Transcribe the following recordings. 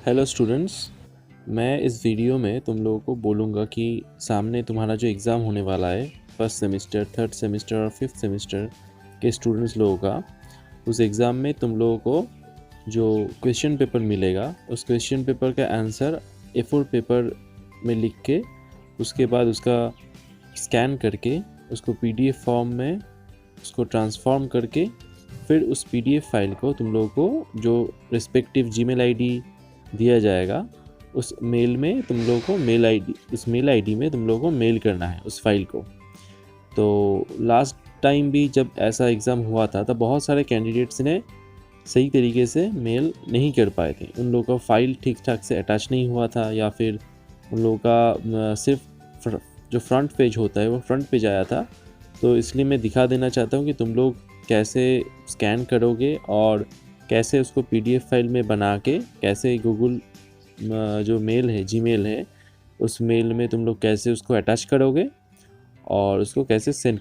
Hello students. मैं इस video में तुम लोगों को बोलूँगा कि सामने तुम्हारा जो एग्ज़ाम होने वाला है फर्स्ट सेमेस्टर, थर्ड सेमेस्टर और फिफ्थ सेमेस्टर के स्टूडेंट्स लोगों का, उस एग्ज़ाम में तुम लोगों को जो क्वेश्चन पेपर मिलेगा उस क्वेश्चन पेपर का आंसर A4 पेपर में लिख के उसके बाद उसका स्कैन करके उसको PDF फॉर्म में उसको ट्रांसफॉर्म करके फिर उस PDF फाइल को तुम लोगों को जो रिस्पेक्टिव जीमेल आईडी दिया जाएगा उस मेल में तुम लोगों को उस मेल आईडी में तुम लोगों को मेल करना है उस फाइल को। तो लास्ट टाइम भी जब ऐसा एग्ज़ाम हुआ था तब बहुत सारे कैंडिडेट्स ने सही तरीके से मेल नहीं कर पाए थे। उन लोगों का फाइल ठीक ठाक से अटैच नहीं हुआ था या फिर उन लोगों का सिर्फ जो फ्रंट पेज होता है वो फ्रंट पेज आया था। तो इसलिए मैं दिखा देना चाहता हूँ कि तुम लोग कैसे स्कैन करोगे और कैसे उसको PDF फाइल में बना के कैसे गूगल जो मेल है जीमेल है उस मेल में तुम लोग कैसे उसको अटैच करोगे और उसको कैसे सेंड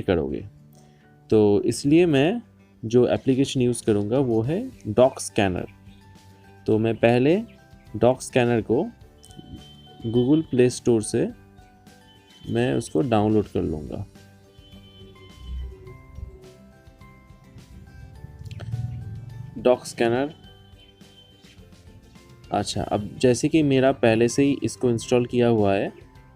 करोगे। तो इसलिए मैं जो एप्लीकेशन यूज़ करूँगा वो है डॉक स्कैनर। तो मैं पहले डॉक स्कैनर को गूगल प्ले स्टोर से मैं उसको डाउनलोड कर लूँगा। Doc scanner. अच्छा, अब जैसे कि मेरा पहले से ही इसको इंस्टॉल किया हुआ है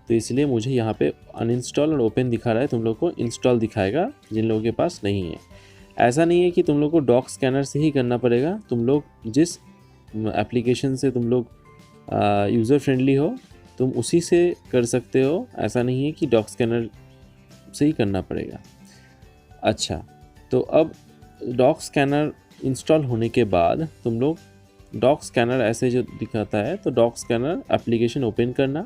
तो इसलिए मुझे यहाँ पे अनइंस्टॉल और ओपन दिखा रहा है। तुम लोग को इंस्टॉल दिखाएगा जिन लोगों के पास नहीं है। ऐसा नहीं है कि तुम लोग को डॉक स्कैनर से ही करना पड़ेगा। तुम लोग जिस एप्लीकेशन से तुम लोग यूज़र फ्रेंडली हो तुम उसी से कर सकते हो। ऐसा नहीं है कि डॉक स्कैनर से ही करना पड़ेगा। अच्छा, तो अब डॉक स्कैनर इंस्टॉल होने के बाद तुम लोग डॉक स्कैनर ऐसे जो दिखाता है तो डॉक स्कैनर एप्लीकेशन ओपन करना।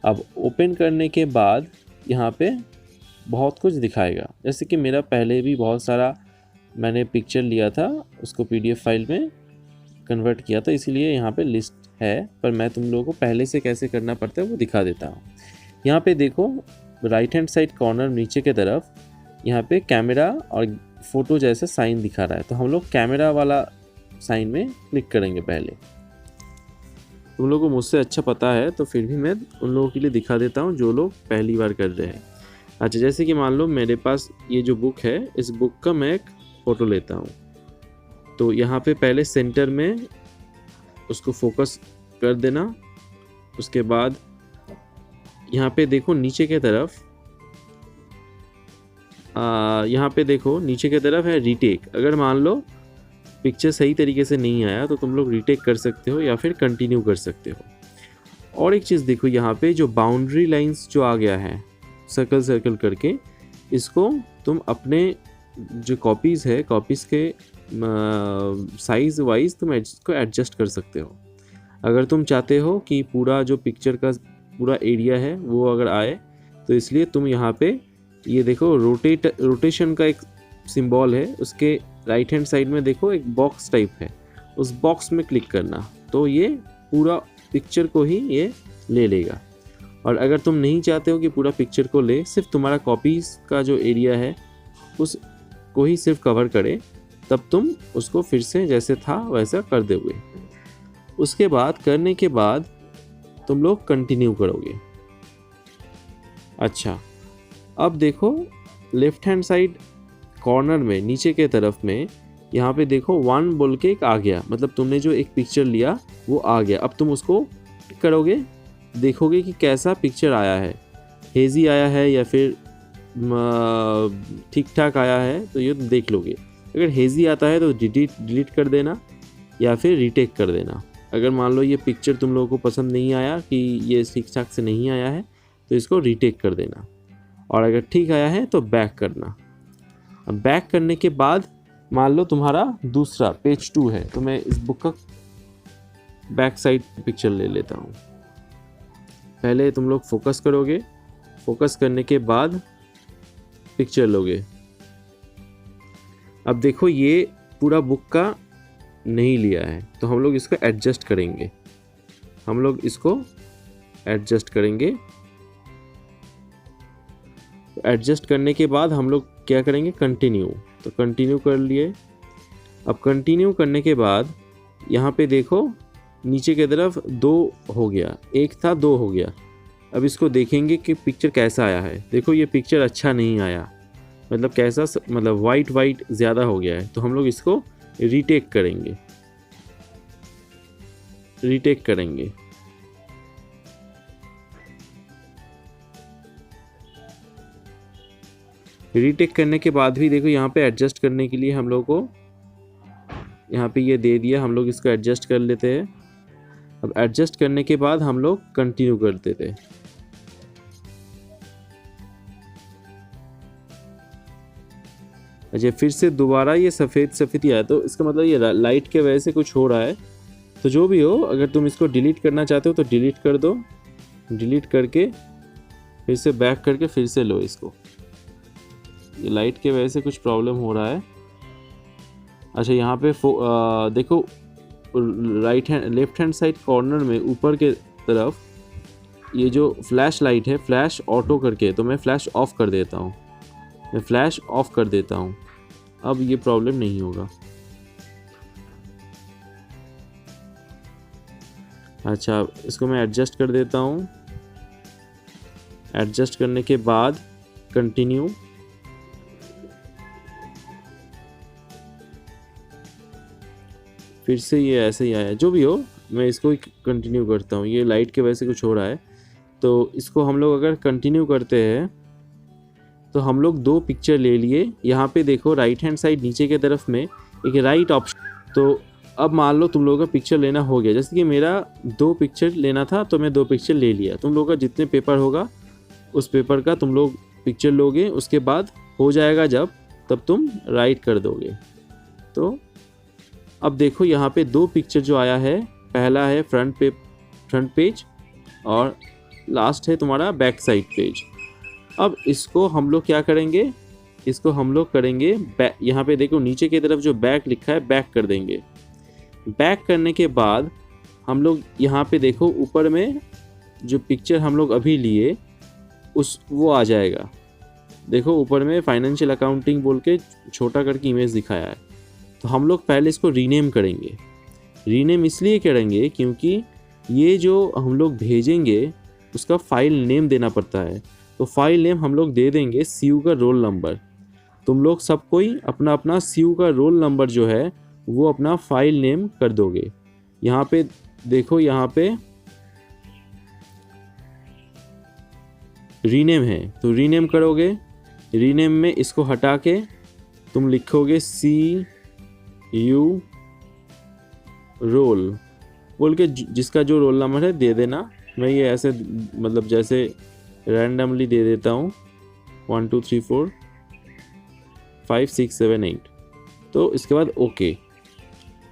अब ओपन करने के बाद यहाँ पे बहुत कुछ दिखाएगा। जैसे कि मेरा पहले भी बहुत सारा मैंने पिक्चर लिया था उसको PDF फाइल में कन्वर्ट किया था, इसीलिए यहाँ पे लिस्ट है। पर मैं तुम लोगों को पहले से कैसे करना पड़ता है वो दिखा देता हूँ। यहाँ पे देखो राइट हैंड साइड कॉर्नर नीचे के तरफ यहाँ पे कैमरा और फ़ोटो जैसे साइन दिखा रहा है। तो हम लोग कैमरा वाला साइन में क्लिक करेंगे। पहले तुम लोगों को मुझसे अच्छा पता है तो फिर भी मैं उन लोगों के लिए दिखा देता हूँ जो लोग पहली बार कर रहे हैं। अच्छा, जैसे कि मान लो मेरे पास ये जो बुक है इस बुक का मैं एक फ़ोटो लेता हूँ। तो यहाँ पे पहले सेंटर में उसको फोकस कर देना। उसके बाद यहाँ पे देखो नीचे के तरफ यहाँ पे देखो नीचे की तरफ है रीटेक। अगर मान लो पिक्चर सही तरीके से नहीं आया तो तुम लोग रीटेक कर सकते हो या फिर कंटिन्यू कर सकते हो। और एक चीज़ देखो यहाँ पे जो बाउंड्री लाइंस जो आ गया है सर्कल सर्कल करके, इसको तुम अपने जो कॉपीज़ है कॉपीज़ के साइज़ वाइज तुम इसको एडजस्ट कर सकते हो। अगर तुम चाहते हो कि पूरा जो पिक्चर का पूरा एरिया है वो अगर आए तो इसलिए तुम यहाँ पे ये देखो रोटेशन का एक सिंबल है, उसके राइट हैंड साइड में देखो एक बॉक्स टाइप है, उस बॉक्स में क्लिक करना तो ये पूरा पिक्चर को ही ये ले लेगा। और अगर तुम नहीं चाहते हो कि पूरा पिक्चर को ले, सिर्फ तुम्हारा कॉपीज़ का जो एरिया है उसको ही सिर्फ कवर करे, तब तुम उसको फिर से जैसे था वैसा कर दोगे। उसके बाद करने के बाद तुम लोग कंटिन्यू करोगे। अच्छा, अब देखो लेफ्ट हैंड साइड कॉर्नर में नीचे के तरफ में यहाँ पे देखो 1 बोल के एक आ गया, मतलब तुमने जो एक पिक्चर लिया वो आ गया। अब तुम उसको करोगे, देखोगे कि कैसा पिक्चर आया है, हेजी आया है या फिर ठीक ठाक आया है, तो ये देख लोगे। अगर हेजी आता है तो डिलीट कर देना या फिर रीटेक कर देना। अगर मान लो ये पिक्चर तुम लोगों को पसंद नहीं आया कि ये ठीक ठाक से नहीं आया है तो इसको रीटेक कर देना, और अगर ठीक आया है तो बैक करना। अब बैक करने के बाद मान लो तुम्हारा दूसरा पेज 2 है तो मैं इस बुक का बैक साइड पिक्चर ले लेता हूँ। पहले तुम लोग फोकस करोगे, फोकस करने के बाद पिक्चर लोगे। अब देखो ये पूरा बुक का नहीं लिया है तो हम लोग इसको एडजस्ट करेंगे। एडजस्ट करने के बाद हम लोग क्या करेंगे, कंटिन्यू। तो कंटिन्यू कर लिए। अब कंटिन्यू करने के बाद यहाँ पे देखो नीचे की तरफ 2 हो गया, 1 था 2 हो गया। अब इसको देखेंगे कि पिक्चर कैसा आया है। देखो ये पिक्चर अच्छा नहीं आया, मतलब कैसा मतलब वाइट वाइट ज़्यादा हो गया है। तो हम लोग इसको रीटेक करेंगे, रीटेक करेंगे। रीटेक करने के बाद भी देखो यहाँ पे एडजस्ट करने के लिए हम लोग को यहाँ पे ये दे दिया, हम लोग इसको एडजस्ट कर लेते हैं। अब एडजस्ट करने के बाद हम लोग कंटिन्यू कर देते हैं। अच्छा, फिर से दोबारा ये सफ़ेद सफ़ेद ही आया, तो इसका मतलब ये लाइट के वजह से कुछ हो रहा है। तो जो भी हो, अगर तुम इसको डिलीट करना चाहते हो तो डिलीट कर दो। डिलीट करके फिर से बैक करके फिर से लो इसको। ये लाइट के वजह से कुछ प्रॉब्लम हो रहा है। अच्छा, यहाँ पे देखो right hand left hand side corner में ऊपर के तरफ ये जो फ्लैश लाइट है, फ्लैश ऑटो करके, तो मैं फ्लैश ऑफ कर देता हूँ। मैं फ्लैश ऑफ कर देता हूँ। अब ये प्रॉब्लम नहीं होगा। अच्छा, इसको मैं एडजस्ट कर देता हूँ। एडजस्ट करने के बाद कंटिन्यू। फिर से ये ऐसे ही आया। जो भी हो, मैं इसको ही कंटिन्यू करता हूँ। ये लाइट के वजह से कुछ हो रहा है, तो इसको हम लोग अगर कंटिन्यू करते हैं तो हम लोग 2 पिक्चर ले लिए। यहाँ पे देखो राइट हैंड साइड नीचे के तरफ में एक राइट ऑप्शन। तो अब मान लो तुम लोगों का पिक्चर लेना हो गया, जैसे कि मेरा 2 पिक्चर लेना था तो मैं 2 पिक्चर ले लिया। तुम लोगों का जितने पेपर होगा उस पेपर का तुम लोग पिक्चर लोगे, उसके बाद हो जाएगा जब, तब तुम राइट कर दोगे। तो अब देखो यहाँ पे 2 पिक्चर जो आया है, पहला है फ्रंट पेज और लास्ट है तुम्हारा बैक साइड पेज। अब इसको हम लोग क्या करेंगे, इसको हम लोग करेंगे यहाँ पे देखो नीचे की तरफ जो बैक लिखा है, बैक कर देंगे। बैक करने के बाद हम लोग यहाँ पे देखो ऊपर में जो पिक्चर हम लोग अभी लिए वो आ जाएगा। देखो ऊपर में फाइनेंशियल अकाउंटिंग बोल के छोटा करके इमेज दिखाया है। तो हम लोग पहले इसको रीनेम करेंगे। रीनेम इसलिए करेंगे क्योंकि ये जो हम लोग भेजेंगे उसका फाइल नेम देना पड़ता है। तो फाइल नेम हम लोग दे देंगे सीयू का रोल नंबर। तुम लोग सब कोई अपना अपना सीयू का रोल नंबर जो है वो अपना फाइल नेम कर दोगे। यहाँ पे देखो, यहाँ पे रीनेम है तो रीनेम करोगे। रीनेम में इसको हटा के तुम लिखोगे CU रोल बोल के, जिसका जो रोल नंबर है दे देना। मैं ये ऐसे मतलब जैसे रैंडमली दे देता हूँ 1 2 3 4 5 6 7 8। तो इसके बाद ओके।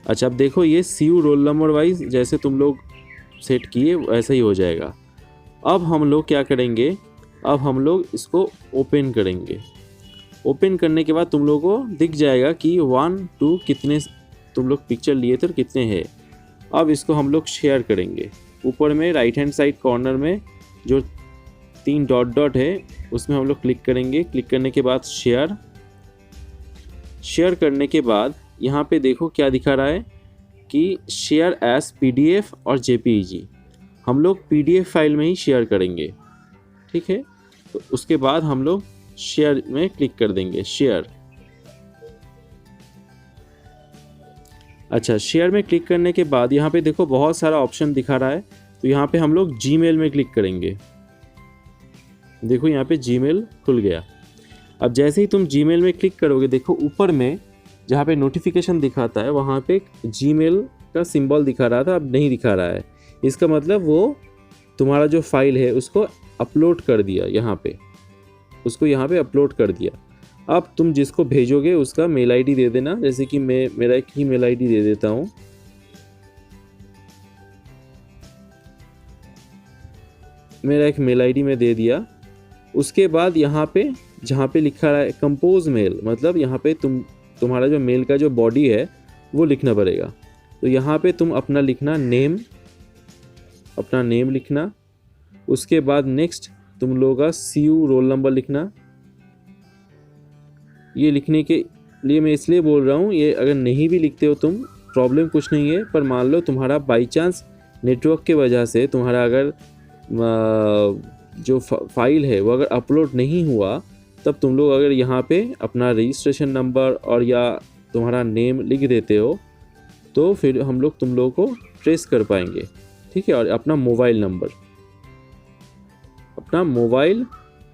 अच्छा, अब देखो ये CU रोल नंबर वाइज जैसे तुम लोग सेट किए वैसा ही हो जाएगा। अब हम लोग क्या करेंगे, अब हम लोग इसको ओपन करेंगे। ओपन करने के बाद तुम लोगों को दिख जाएगा कि 1 2 कितने तुम लोग पिक्चर लिए थे और कितने हैं। अब इसको हम लोग शेयर करेंगे। ऊपर में राइट हैंड साइड कॉर्नर में जो 3 डॉट है उसमें हम लोग क्लिक करेंगे। क्लिक करने के बाद शेयर करने के बाद यहाँ पे देखो क्या दिखा रहा है कि शेयर एज PDF और JPEG। हम लोग PDF फाइल में ही शेयर करेंगे, ठीक है। तो उसके बाद हम लोग शेयर में क्लिक कर देंगे, शेयर। अच्छा, शेयर में क्लिक करने के बाद यहाँ पे देखो बहुत सारा ऑप्शन दिखा रहा है। तो यहाँ पे हम लोग Gmail में क्लिक करेंगे। देखो यहाँ पे Gmail खुल गया। अब जैसे ही तुम Gmail में क्लिक करोगे, देखो ऊपर में जहाँ पे नोटिफिकेशन दिखाता है वहाँ पे Gmail का सिंबल दिखा रहा था, अब नहीं दिखा रहा है। इसका मतलब वो तुम्हारा जो फाइल है उसको अपलोड कर दिया, यहाँ पे उसको यहाँ पे अपलोड कर दिया। अब तुम जिसको भेजोगे उसका मेल आईडी दे देना। जैसे कि मैं मेरा एक ही मेल आईडी दे देता हूँ। मेरा एक मेल आईडी मैं दे दिया। उसके बाद यहाँ पे जहाँ पे लिखा है कंपोज मेल, मतलब यहाँ पे तुम्हारा जो मेल का जो बॉडी है वो लिखना पड़ेगा। तो यहाँ पे तुम अपना लिखना नेम, अपना नेम लिखना। उसके बाद नेक्स्ट तुम लोगों का CU रोल नंबर लिखना। ये लिखने के लिए मैं इसलिए बोल रहा हूँ, ये अगर नहीं भी लिखते हो तुम प्रॉब्लम कुछ नहीं है, पर मान लो तुम्हारा बाई चांस नेटवर्क के वजह से तुम्हारा अगर जो फाइल है वो अगर अपलोड नहीं हुआ, तब तुम लोग अगर यहाँ पे अपना रजिस्ट्रेशन नंबर और या तुम्हारा नेम लिख देते हो तो फिर हम लोग तुम लोगों को ट्रेस कर पाएंगे, ठीक है। और अपना मोबाइल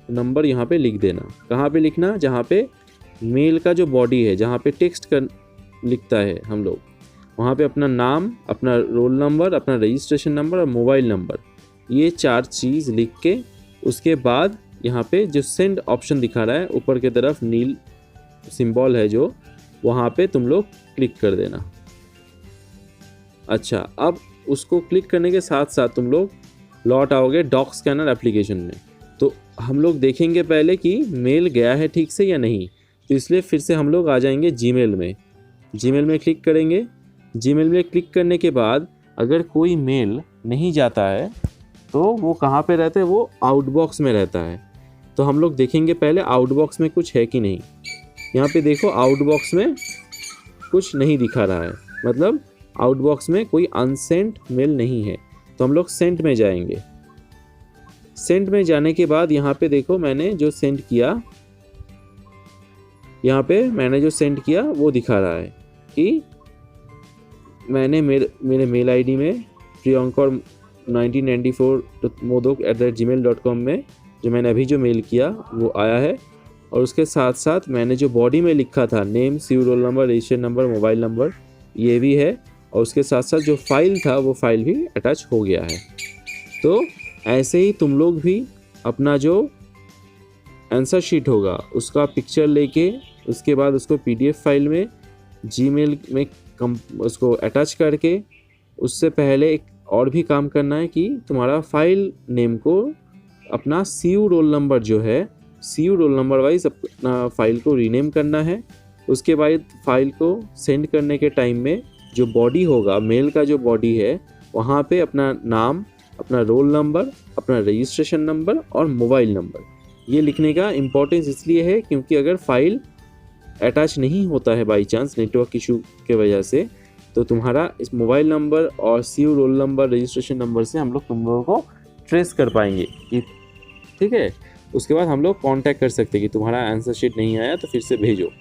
नंबर यहाँ पे लिख देना। कहाँ पे लिखना? जहाँ पे मेल का जो बॉडी है, जहाँ पे टेक्स्ट कर लिखता है हम लोग, वहाँ पे अपना नाम, अपना रोल नंबर, अपना रजिस्ट्रेशन नंबर और मोबाइल नंबर, ये 4 चीज़ लिख के उसके बाद यहाँ पे जो सेंड ऑप्शन दिखा रहा है ऊपर की तरफ नील सिंबल है जो, वहाँ पे तुम लोग क्लिक कर देना। अच्छा, अब उसको क्लिक करने के साथ साथ तुम लोग लौट आओगे डॉक स्कैनर एप्लीकेशन में। तो हम लोग देखेंगे पहले कि मेल गया है ठीक से या नहीं, तो इसलिए फिर से हम लोग आ जाएंगे जीमेल में। जीमेल में क्लिक करेंगे। जीमेल में क्लिक करने के बाद अगर कोई मेल नहीं जाता है तो वो कहाँ पे रहता है? वो आउटबॉक्स में रहता है। तो हम लोग देखेंगे पहले आउटबॉक्स में कुछ है कि नहीं। यहाँ पे देखो आउटबॉक्स में कुछ नहीं दिखा रहा है, मतलब आउटबॉक्स में कोई अनसेंट मेल नहीं है। तो हम लोग सेंट में जाएंगे। सेंट में जाने के बाद यहाँ पे देखो मैंने जो सेंड किया, यहाँ पे मैंने जो सेंड किया वो दिखा रहा है कि मैंने मेरे मेल आईडी में priyankar 1994modok@gmail.com में जो मैंने अभी जो मेल किया वो आया है। और उसके साथ साथ मैंने जो बॉडी में लिखा था name, CU, roll number, registration number, mobile number, ये भी है। और उसके साथ साथ जो फाइल था वो फाइल भी अटैच हो गया है। तो ऐसे ही तुम लोग भी अपना जो आंसर शीट होगा उसका पिक्चर लेके उसके बाद उसको PDF फाइल में जीमेल में उसको अटैच करके, उससे पहले एक और भी काम करना है कि तुम्हारा फाइल नेम को अपना सीयू रोल नंबर जो है, सीयू रोल नंबर वाइज अपना फाइल को रीनेम करना है। उसके बाद फाइल को सेंड करने के टाइम में जो बॉडी होगा, मेल का जो बॉडी है, वहाँ पे अपना नाम, अपना रोल नंबर, अपना रजिस्ट्रेशन नंबर और मोबाइल नंबर, ये लिखने का इम्पोर्टेंस इसलिए है क्योंकि अगर फाइल अटैच नहीं होता है बाई चांस नेटवर्क इशू के वजह से, तो तुम्हारा इस मोबाइल नंबर और CU roll number, registration number से हम लोग तुम लोगों को ट्रेस कर पाएंगे कि ठीक है। उसके बाद हम लोग कांटेक्ट कर सकते हैं कि तुम्हारा आंसर शीट नहीं आया तो फिर से भेजो।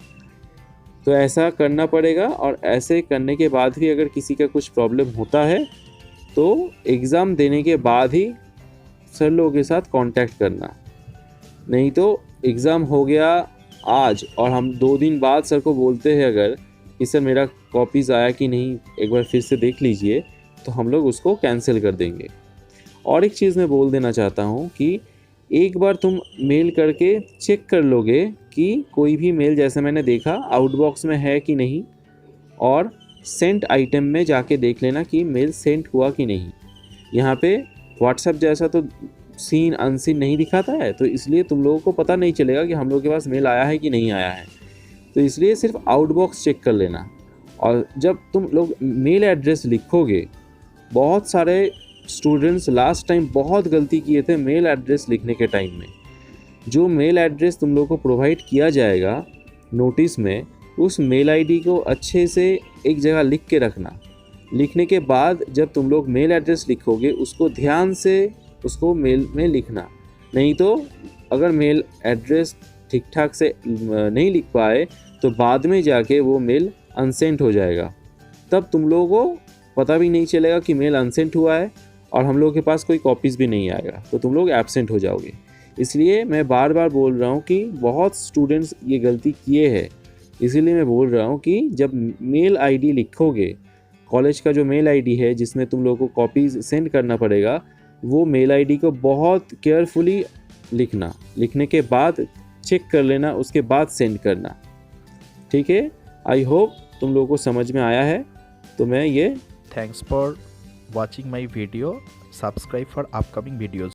तो ऐसा करना पड़ेगा। और ऐसे करने के बाद भी अगर किसी का कुछ प्रॉब्लम होता है तो एग्ज़ाम देने के बाद ही सर लोगों के साथ कांटेक्ट करना। नहीं तो एग्ज़ाम हो गया आज और हम 2 दिन बाद सर को बोलते हैं अगर कि सर मेरा कॉपीज़ आया कि नहीं, एक बार फिर से देख लीजिए, तो हम लोग उसको कैंसिल कर देंगे। और एक चीज़ मैं बोल देना चाहता हूँ कि एक बार तुम मेल करके चेक कर लोगे कि कोई भी मेल, जैसे मैंने देखा, आउटबॉक्स में है कि नहीं, और सेंट आइटम में जाके देख लेना कि मेल सेंट हुआ कि नहीं। यहाँ पे व्हाट्सएप जैसा तो सीन अनसीन नहीं दिखाता है, तो इसलिए तुम लोगों को पता नहीं चलेगा कि हम लोग के पास मेल आया है कि नहीं आया है। तो इसलिए सिर्फ आउटबॉक्स चेक कर लेना। और जब तुम लोग मेल एड्रेस लिखोगे, बहुत सारे स्टूडेंट्स लास्ट टाइम बहुत गलती किए थे मेल एड्रेस लिखने के टाइम में। जो मेल एड्रेस तुम लोगों को प्रोवाइड किया जाएगा नोटिस में, उस मेल आईडी को अच्छे से एक जगह लिख के रखना। लिखने के बाद जब तुम लोग मेल एड्रेस लिखोगे उसको ध्यान से उसको मेल में लिखना। नहीं तो अगर मेल एड्रेस ठीक ठाक से नहीं लिख पाए तो बाद में जाके वो मेल अनसेंट हो जाएगा, तब तुम लोगों को पता भी नहीं चलेगा कि मेल अनसेंट हुआ है और हम लोगों के पास कोई कॉपीज़ भी नहीं आएगा, तो तुम लोग एब्सेंट हो जाओगे। इसलिए मैं बार बार बोल रहा हूँ कि बहुत स्टूडेंट्स ये गलती किए हैं, इसीलिए मैं बोल रहा हूँ कि जब मेल आईडी लिखोगे, कॉलेज का जो मेल आईडी है जिसमें तुम लोगों को कॉपीज़ सेंड करना पड़ेगा, वो मेल आईडी को बहुत केयरफुली लिखना। लिखने के बाद चेक कर लेना, उसके बाद सेंड करना, ठीक है। आई होप तुम लोगों को समझ में आया है। तो मैं ये Thanks for watching my video. Subscribe for upcoming videos.